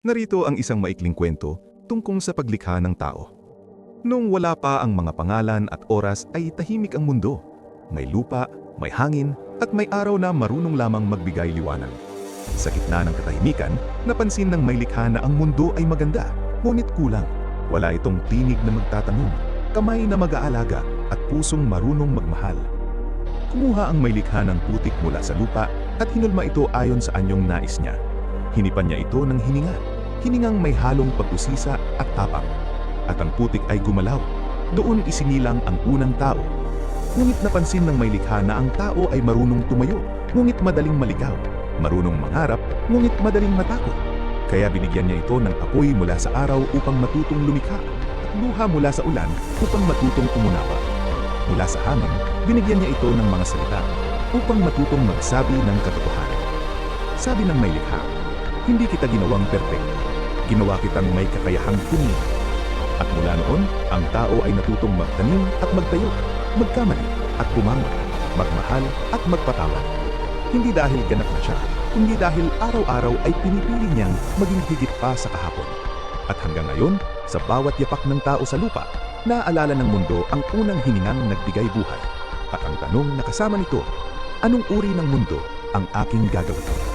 Narito ang isang maikling kwento tungkol sa paglikha ng tao. Nung wala pa ang mga pangalan at oras ay tahimik ang mundo. May lupa, may hangin, at may araw na marunong lamang magbigay liwanag. Sa gitna ng katahimikan, napansin ng may likha na ang mundo ay maganda, ngunit kulang. Wala itong tinig na magtatanong, kamay na mag-aalaga, at pusong marunong magmahal. Kumuha ang may likha ng putik mula sa lupa at hinulma ito ayon sa anyong nais niya. Hinipan niya ito ng hininga, hiningang may halong pag-usisa at tapang. At ang putik ay gumalaw. Doon isinilang ang unang tao. Ngunit napansin ng may likha na ang tao ay marunong tumayo, ngunit madaling maligaw. Marunong mangarap, ngunit madaling matakot. Kaya binigyan niya ito ng apoy mula sa araw upang matutong lumikha, at luha mula sa ulan upang matutong umunawa. Mula sa hangin, binigyan niya ito ng mga salita upang matutong magsabi ng katotohanan. Sabi ng may likha, "Hindi kita ginawang perpekto. Ginawa kitang may kakayahang tumingin." At mula noon, ang tao ay natutong magtanim at magtayo, magkamali at bumangon, magmahal at magpatawad. Hindi dahil ganap na siya, kundi dahil araw-araw ay pinipili niyang maging higit pa sa kahapon. At hanggang ngayon, sa bawat yapak ng tao sa lupa, naaalala ng mundo ang unang hiningang nagbigay buhay. At ang tanong na kasama nito, anong uri ng mundo ang aking gagawin?